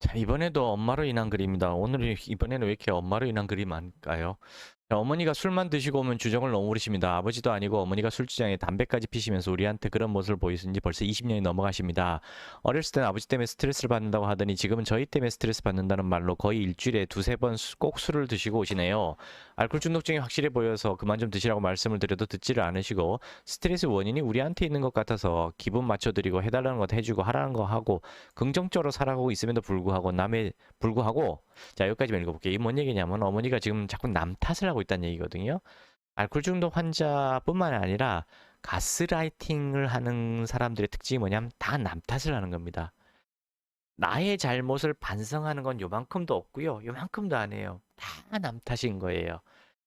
자, 이번에도 엄마로 인한 글입니다. 이번에는 왜 이렇게 엄마로 인한 글이 많을까요? 자, 어머니가 술만 드시고 오면 주정을 너무 부리십니다. 아버지도 아니고 어머니가 술주정에 담배까지 피시면서 우리한테 그런 모습을 보이신 지 벌써 20년이 넘어가십니다. 어렸을 땐 아버지 때문에 스트레스를 받는다고 하더니 지금은 저희 때문에 스트레스 받는다는 말로 거의 일주일에 두세 번 꼭 술을 드시고 오시네요. 알코올 중독증이 확실해 보여서 그만 좀 드시라고 말씀을 드려도 듣지를 않으시고 스트레스 원인이 우리한테 있는 것 같아서 기분 맞춰드리고 해달라는 것 해주고 하라는 거 하고 긍정적으로 살아가고 있음에도 불구하고 자, 여기까지만 읽어볼게요. 이게 뭔 얘기냐면 어머니가 지금 자꾸 남 탓을 하고 있다는 얘기거든요. 알코올 중독 환자뿐만 아니라 가스라이팅을 하는 사람들의 특징이 뭐냐면 다 남 탓을 하는 겁니다. 나의 잘못을 반성하는 건 요만큼도 없고요. 요만큼도 안 해요. 다 남 탓인 거예요.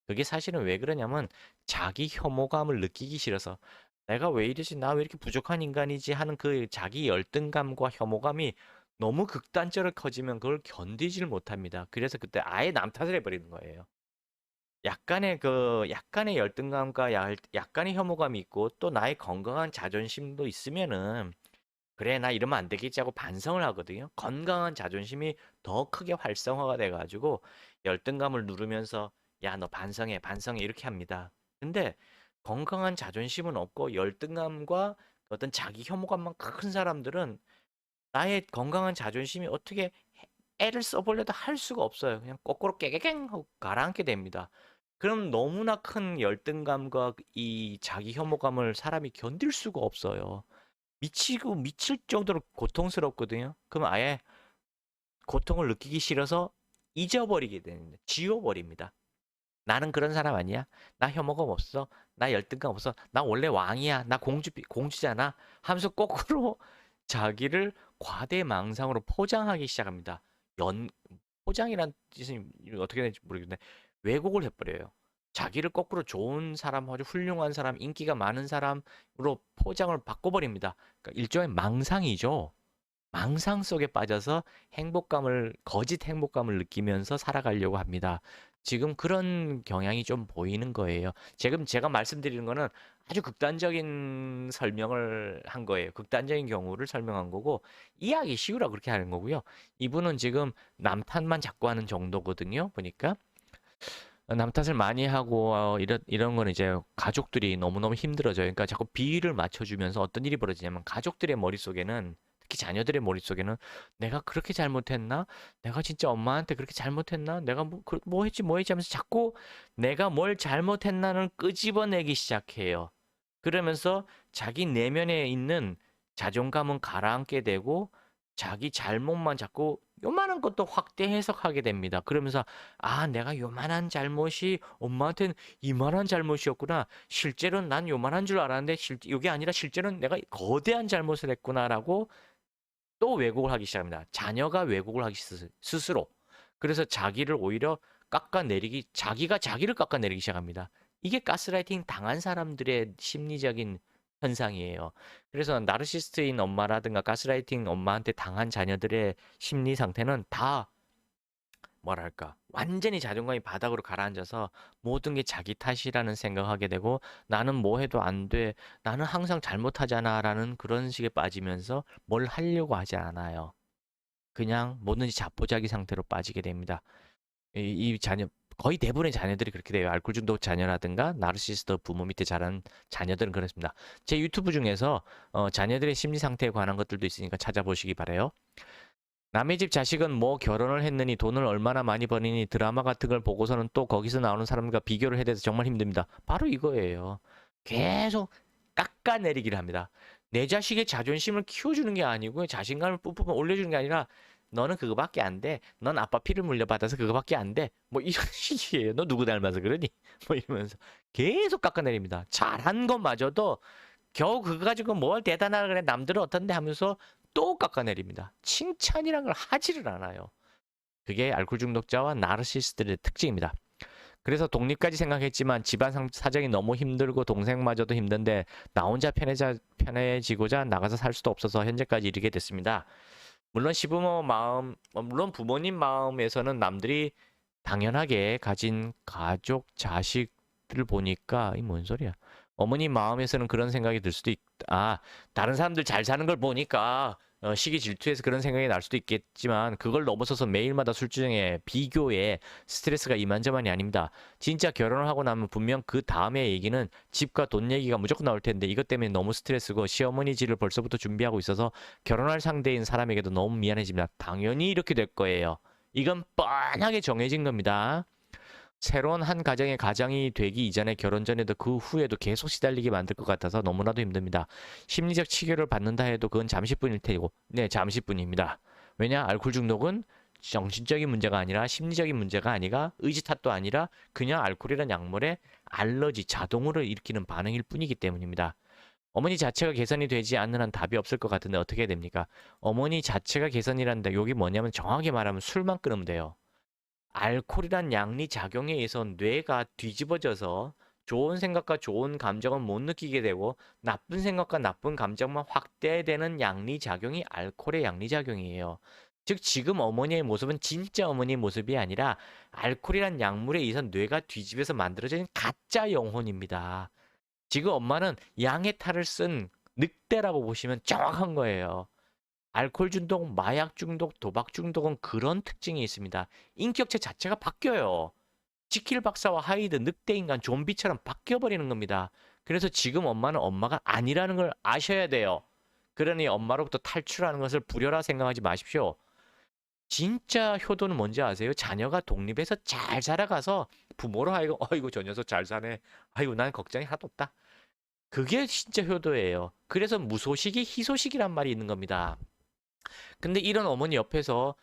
그게 사실은 왜 그러냐면 자기 혐오감을 느끼기 싫어서 내가 왜 이러지? 나 왜 이렇게 부족한 인간이지? 하는 그 자기 열등감과 혐오감이 너무 극단적으로 커지면 그걸 견디지를 못합니다. 그래서 그때 아예 남 탓을 해버리는 거예요. 약간의 열등감과 약간의 혐오감이 있고 또 나의 건강한 자존심도 있으면은 그래 나 이러면 안 되겠지 하고 반성을 하거든요. 건강한 자존심이 더 크게 활성화가 돼가지고 열등감을 누르면서 야 너 반성해 반성해 이렇게 합니다. 근데 건강한 자존심은 없고 열등감과 어떤 자기 혐오감만 큰 사람들은 나의 건강한 자존심이 어떻게 애를 써보려도 할 수가 없어요. 그냥 거꾸로 깨갱 하고 가라앉게 됩니다. 그럼 너무나 큰 열등감과 이 자기 혐오감을 사람이 견딜 수가 없어요. 미치고 미칠 정도로 고통스럽거든요. 그럼 아예 고통을 느끼기 싫어서 잊어버리게 됩니다. 지워버립니다. 나는 그런 사람 아니야. 나 혐오감 없어. 나 열등감 없어. 나 원래 왕이야. 나 공주잖아. 하면서 거꾸로 자기를 과대망상으로 포장하기 시작합니다. 연 포장이란 뜻이 어떻게 되는지 모르겠는데 왜곡을 해버려요. 자기를 거꾸로 좋은 사람, 아주 훌륭한 사람, 인기가 많은 사람으로 포장을 바꿔버립니다. 그러니까 일종의 망상이죠. 망상 속에 빠져서 거짓 행복감을 느끼면서 살아가려고 합니다. 지금 그런 경향이 좀 보이는 거예요. 지금 제가 말씀드리는 거는 아주 극단적인 설명을 한 거예요. 극단적인 경우를 설명한 거고, 이해하기 쉬우라 그렇게 하는 거고요. 이분은 지금 남 탓만 자꾸 하는 정도거든요. 보니까. 남 탓을 많이 하고 이런 거는 이제 가족들이 너무너무 힘들어져요. 그러니까 자꾸 비위를 맞춰주면서 어떤 일이 벌어지냐면 가족들의 머릿속에는 특히 자녀들의 머릿속에는 내가 그렇게 잘못했나? 내가 진짜 엄마한테 그렇게 잘못했나? 내가 뭐 했지 뭐 했지 하면서 자꾸 내가 뭘 잘못했나를 끄집어내기 시작해요. 그러면서 자기 내면에 있는 자존감은 가라앉게 되고 자기 잘못만 자꾸 요만한 것도 확대 해석하게 됩니다. 그러면서 아, 내가 요만한 잘못이 엄마한테는 이만한 잘못이었구나. 실제로는 난 요만한 줄 알았는데 이게 아니라 실제로는 내가 거대한 잘못을 했구나라고 또 왜곡을 하기 시작합니다. 자녀가 왜곡을 하기 스스로. 그래서 자기를 오히려 자기가 자기를 깎아내리기 시작합니다. 이게 가스라이팅 당한 사람들의 심리적인 현상이에요. 그래서 나르시스트인 엄마라든가 가스라이팅 엄마한테 당한 자녀들의 심리 상태는 다 뭐랄까 완전히 자존감이 바닥으로 가라앉아서 모든 게 자기 탓이라는 생각하게 되고 나는 뭐 해도 안 돼. 나는 항상 잘못하잖아라는 그런 식에 빠지면서 뭘 하려고 하지 않아요. 그냥 뭐든지 자포자기 상태로 빠지게 됩니다. 이 자녀 거의 대부분의 자녀들이 그렇게 돼요. 알코올 중독 자녀라든가 나르시스트 부모 밑에 자란 자녀들은 그렇습니다. 제 유튜브 중에서 자녀들의 심리 상태에 관한 것들도 있으니까 찾아보시기 바래요. 남의 집 자식은 뭐 결혼을 했느니 돈을 얼마나 많이 버니니 드라마 같은 걸 보고서는 또 거기서 나오는 사람과 비교를 해야 돼서 정말 힘듭니다. 바로 이거예요. 계속 깎아내리기를 합니다. 내 자식의 자존심을 키워주는 게 아니고 자신감을 뿜뿜 올려주는 게 아니라 너는 그거밖에 안 돼. 넌 아빠 피를 물려받아서 그거밖에 안 돼. 뭐 이런 식이에요. 너 누구 닮아서 그러니? 뭐 이러면서 계속 깎아내립니다. 잘한 것마저도 겨우 그거 가지고 뭘 대단하다 그래 남들은 어떤데 하면서 또 깎아내립니다. 칭찬이란 걸 하지를 않아요. 그게 알코올 중독자와 나르시스트의 특징입니다. 그래서 독립까지 생각했지만 집안 사정이 너무 힘들고 동생마저도 힘든데 나 혼자 편해지고자 나가서 살 수도 없어서 현재까지 이르게 됐습니다. 물론 부모님 마음에서는 남들이 당연하게 가진 가족, 자식들 보니까 이 뭔 소리야? 어머니 마음에서는 그런 생각이 들 수도 있다. 아, 다른 사람들 잘 사는 걸 보니까 시기 질투해서 그런 생각이 날 수도 있겠지만 그걸 넘어서서 매일마다 술주정에 비교에 스트레스가 이만저만이 아닙니다. 진짜 결혼을 하고 나면 분명 그 다음에 얘기는 집과 돈 얘기가 무조건 나올 텐데 이것 때문에 너무 스트레스고 시어머니 집을 벌써부터 준비하고 있어서 결혼할 상대인 사람에게도 너무 미안해집니다. 당연히 이렇게 될 거예요. 이건 뻔하게 정해진 겁니다. 새로운 한 가정의 가장이 되기 이전에 결혼 전에도 그 후에도 계속 시달리게 만들 것 같아서 너무나도 힘듭니다. 심리적 치료를 받는다 해도 그건 잠시뿐일 테고, 네, 잠시뿐입니다. 왜냐? 알코올 중독은 정신적인 문제가 아니라 심리적인 문제가 아니라 의지 탓도 아니라 그냥 알코올이란 약물에 알러지, 자동으로 일으키는 반응일 뿐이기 때문입니다. 어머니 자체가 개선이 되지 않는 한 답이 없을 것 같은데 어떻게 해야 됩니까? 어머니 자체가 개선이란다. 여기 뭐냐면 정확히 말하면 술만 끊으면 돼요. 알코올이란 양리 작용에 의해서 뇌가 뒤집어져서 좋은 생각과 좋은 감정은 못 느끼게 되고 나쁜 생각과 나쁜 감정만 확대되는 양리 작용이 알코올의 양리 작용이에요. 즉 지금 어머니의 모습은 진짜 어머니의 모습이 아니라 알코올이란 약물에 의해서 뇌가 뒤집어서 만들어진 가짜 영혼입니다. 지금 엄마는 양의 탈을 쓴 늑대라고 보시면 정확한 거예요. 알코올 중독, 마약 중독, 도박 중독은 그런 특징이 있습니다. 인격체 자체가 바뀌어요. 지킬 박사와 하이드, 늑대 인간, 좀비처럼 바뀌어버리는 겁니다. 그래서 지금 엄마는 엄마가 아니라는 걸 아셔야 돼요. 그러니 엄마로부터 탈출하는 것을 불효라 생각하지 마십시오. 진짜 효도는 뭔지 아세요? 자녀가 독립해서 잘 살아가서 부모로 하여금 어이구 저 녀석 잘 사네. 아이고 난 걱정이 하나도 없다. 그게 진짜 효도예요. 그래서 무소식이 희소식이란 말이 있는 겁니다. 근데 이런 어머니 옆에서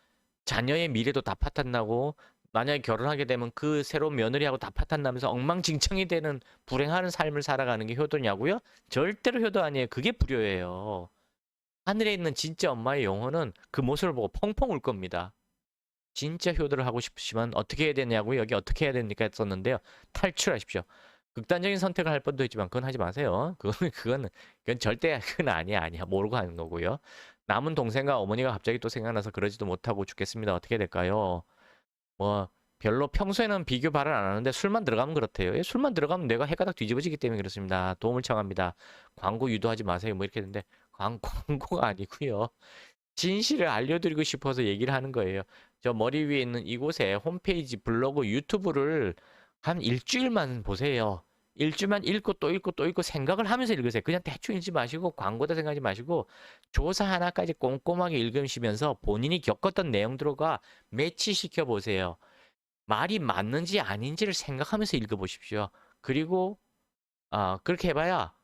자녀의 미래도 다 파탄나고 만약에 결혼하게 되면 그 새로운 며느리하고 다 파탄나면서 엉망진창이 되는 불행하는 삶을 살아가는 게 효도냐고요? 절대로 효도 아니에요. 그게 불효예요. 하늘에 있는 진짜 엄마의 영혼은 그 모습을 보고 펑펑 울 겁니다. 진짜 효도를 하고 싶으시면 어떻게 해야 되냐고 여기 어떻게 해야 됩니까 했었는데요. 탈출하십시오. 극단적인 선택을 할 뻔도 있지만 그건 하지 마세요. 그건 절대 그건 아니야. 모르고 하는 거고요. 남은 동생과 어머니가 갑자기 또 생각나서 그러지도 못하고 죽겠습니다. 어떻게 해야 될까요? 뭐 별로 평소에는 비교 발언 안 하는데 술만 들어가면 그렇대요. 예, 술만 들어가면 뇌가 해가닥 뒤집어지기 때문에 그렇습니다. 도움을 청합니다. 광고 유도하지 마세요. 뭐 이렇게 되는데 광고가 아니고요. 진실을 알려드리고 싶어서 얘기를 하는 거예요. 저 머리 위에 있는 이곳에 홈페이지, 블로그, 유튜브를 한 일주일만 보세요. 일주일만 읽고 또 읽고 또 읽고 생각을 하면서 읽으세요. 그냥 대충 읽지 마시고 광고다 생각하지 마시고 조사 하나까지 꼼꼼하게 읽으시면서 본인이 겪었던 내용들과 매치시켜 보세요. 말이 맞는지 아닌지를 생각하면서 읽어보십시오. 그리고 그렇게 해봐야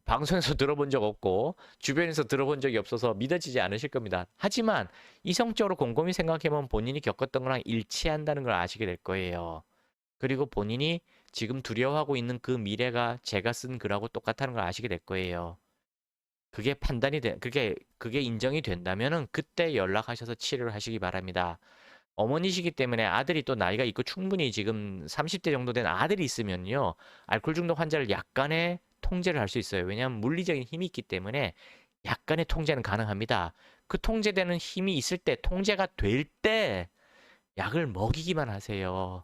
방송에서 들어본 적 없고 주변에서 들어본 적이 없어서 믿어지지 않으실 겁니다. 하지만 이성적으로 곰곰이 생각해보면 본인이 겪었던 거랑 일치한다는 걸 아시게 될 거예요. 그리고 본인이 지금 두려워하고 있는 그 미래가 제가 쓴 글하고 똑같다는 걸 아시게 될 거예요. 그게 그게 인정이 된다면은 그때 연락하셔서 치료를 하시기 바랍니다. 어머니시기 때문에 아들이 또 나이가 있고 충분히 지금 30대 정도 된 아들이 있으면요. 알코올 중독 환자를 약간의 통제를 할 수 있어요. 왜냐하면 물리적인 힘이 있기 때문에 약간의 통제는 가능합니다. 그 통제되는 힘이 있을 때, 통제가 될 때 약을 먹이기만 하세요.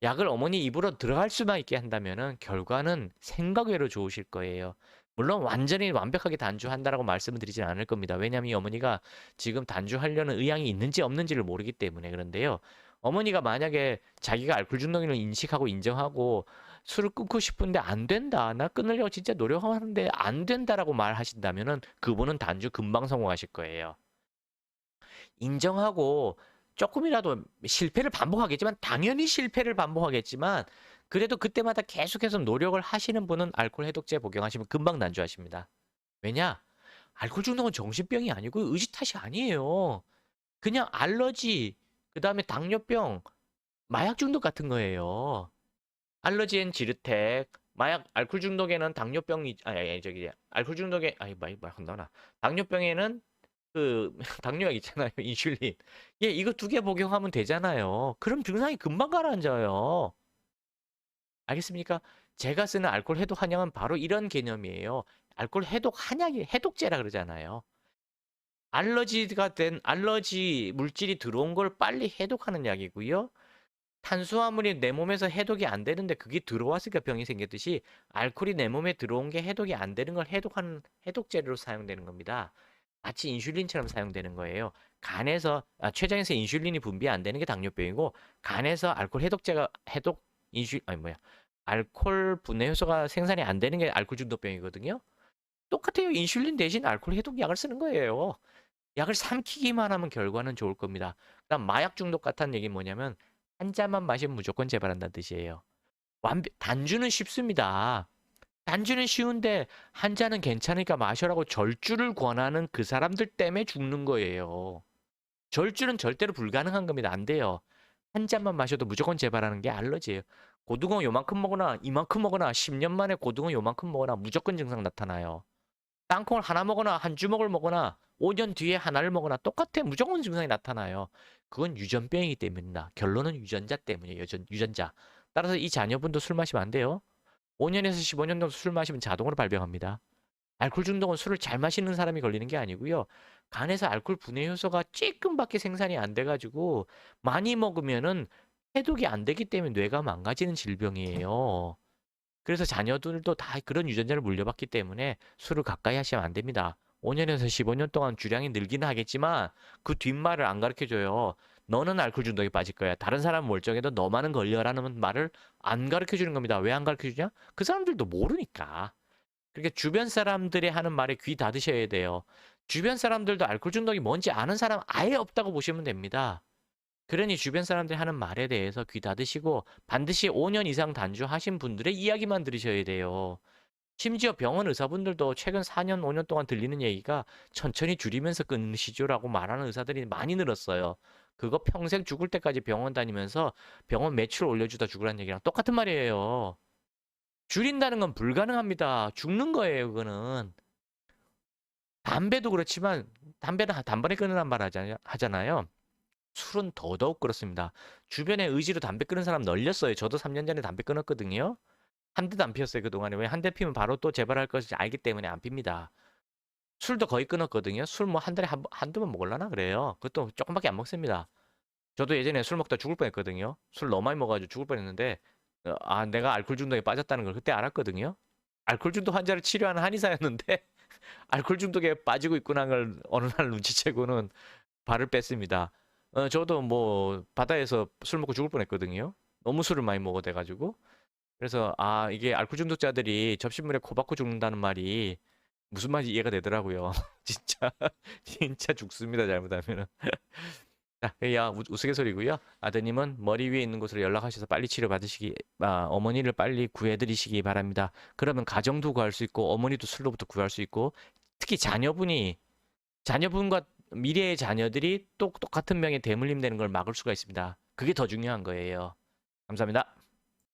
약을 어머니 입으로 들어갈 수만 있게 한다면은 결과는 생각 외로 좋으실 거예요. 물론 완전히 완벽하게 단주한다라고 말씀을 드리진 않을 겁니다. 왜냐하면 이 어머니가 지금 단주하려는 의향이 있는지 없는지를 모르기 때문에 그런데요. 어머니가 만약에 자기가 알코올 중독을 인식하고 인정하고 술을 끊고 싶은데 안 된다. 나 끊으려고 진짜 노력하는데 안 된다라고 말하신다면은 그분은 단주 금방 성공하실 거예요. 인정하고 조금이라도 실패를 반복하겠지만 당연히 실패를 반복하겠지만 그래도 그때마다 계속해서 노력을 하시는 분은 알코올 해독제 복용하시면 금방 난주하십니다. 왜냐? 알코올 중독은 정신병이 아니고 의지 탓이 아니에요. 그냥 알러지, 그 다음에 당뇨병, 마약 중독 같은 거예요. 알러지엔 지르텍, 마약 알코올 중독에는 당뇨병이 아니 저기 알코올 중독에 아니 말 한다나 당뇨병에는 그 당뇨약 있잖아요. 인슐린. 예, 이거 두 개 복용하면 되잖아요. 그럼 증상이 금방 가라앉아요. 알겠습니까? 제가 쓰는 알코올 해독 한약은 바로 이런 개념이에요. 알코올 해독 한약이 해독제라 그러잖아요. 알러지가 된 알러지 물질이 들어온 걸 빨리 해독하는 약이고요. 탄수화물이 내 몸에서 해독이 안 되는데 그게 들어왔으니까 병이 생겼듯이 알코올이 내 몸에 들어온 게 해독이 안 되는 걸 해독하는 해독 재료로 사용되는 겁니다. 마치 인슐린처럼 사용되는 거예요. 간에서 췌장에서 인슐린이 분비 안 되는 게 당뇨병이고 간에서 알코올 해독제가 해독 인슐 아니 뭐야 알코올 분해 효소가 생산이 안 되는 게 알코올 중독병이거든요. 똑같아요. 인슐린 대신 알코올 해독 약을 쓰는 거예요. 약을 삼키기만 하면 결과는 좋을 겁니다. 그다음 마약 중독 같은 얘기는 뭐냐면 한 잔만 마시면 무조건 재발한다는 뜻이에요. 단주는 쉽습니다. 단주는 쉬운데 한 잔은 괜찮으니까 마셔라고 절주를 권하는 그 사람들 때문에 죽는 거예요. 절주는 절대로 불가능한 겁니다. 안 돼요. 한 잔만 마셔도 무조건 재발하는 게 알러지예요. 고등어 요만큼 먹거나 이만큼 먹거나 10년 만에 고등어 요만큼 먹거나 무조건 증상 나타나요. 땅콩을 하나 먹거나 한 주먹을 먹거나 5년 뒤에 하나를 먹거나 똑같아. 무조건 증상이 나타나요. 그건 유전병이기 때문이다. 결론은 유전자 때문이에요. 유전자. 따라서 이 자녀분도 술 마시면 안 돼요. 5년에서 15년 정도 술 마시면 자동으로 발병합니다. 알코올 중독은 술을 잘 마시는 사람이 걸리는 게 아니고요. 간에서 알코올 분해 효소가 쬐끔밖에 생산이 안 돼가지고 많이 먹으면은 해독이 안 되기 때문에 뇌가 망가지는 질병이에요. 그래서 자녀들도 다 그런 유전자를 물려받기 때문에 술을 가까이 하시면 안 됩니다. 5년에서 15년 동안 주량이 늘기는 하겠지만 그 뒷말을 안 가르쳐줘요. 너는 알코올 중독에 빠질 거야. 다른 사람 멀쩡해도 너만은 걸려라는 말을 안 가르쳐주는 겁니다. 왜 안 가르쳐주냐? 그 사람들도 모르니까. 그러니까 주변 사람들이 하는 말에 귀 닫으셔야 돼요. 주변 사람들도 알코올 중독이 뭔지 아는 사람 아예 없다고 보시면 됩니다. 그러니 주변 사람들이 하는 말에 대해서 귀 닫으시고 반드시 5년 이상 단주하신 분들의 이야기만 들으셔야 돼요. 심지어 병원 의사분들도 최근 4년, 5년 동안 들리는 얘기가 천천히 줄이면서 끊으시죠라고 말하는 의사들이 많이 늘었어요. 그거 평생 죽을 때까지 병원 다니면서 병원 매출 올려주다 죽으라는 얘기랑 똑같은 말이에요. 줄인다는 건 불가능합니다. 죽는 거예요, 그거는. 담배도 그렇지만 담배는 단번에 끊으란 말 하잖아요. 술은 더더욱 그렇습니다. 주변에 의지로 담배 끊는 사람 널렸어요. 저도 3년 전에 담배 끊었거든요. 한 대도 안 피웠어요, 그동안에. 왜 한 대 피면 바로 또 재발할 것을 알기 때문에 안 핍니다. 술도 거의 끊었거든요. 술 뭐 한 달에 한두 번 먹을라나 그래요. 그것도 조금밖에 안 먹습니다. 저도 예전에 술 먹다 죽을 뻔했거든요. 술 너무 많이 먹어가지고 죽을 뻔했는데 내가 알코올 중독에 빠졌다는 걸 그때 알았거든요. 알코올 중독 환자를 치료하는 한의사였는데 알코올 중독에 빠지고 있구나 걸 어느 날 눈치채고는 발을 뺐습니다. 저도 뭐 바다에서 술 먹고 죽을 뻔했거든요. 너무 술을 많이 먹어 돼가지고. 그래서 이게 알코올 중독자들이 접시물에 코 박고 죽는다는 말이 무슨 말인지 이해가 되더라고요. 진짜 진짜 죽습니다 잘못하면은. 자, 야 우스갯소리고요. 아드님은 머리 위에 있는 곳으로 연락하셔서 빨리 치료 받으시기, 어머니를 빨리 구해드리시기 바랍니다. 그러면 가정도 구할 수 있고 어머니도 술로부터 구할 수 있고 특히 자녀분과 미래의 자녀들이 똑같은 병에 대물림 되는 걸 막을 수가 있습니다. 그게 더 중요한 거예요. 감사합니다.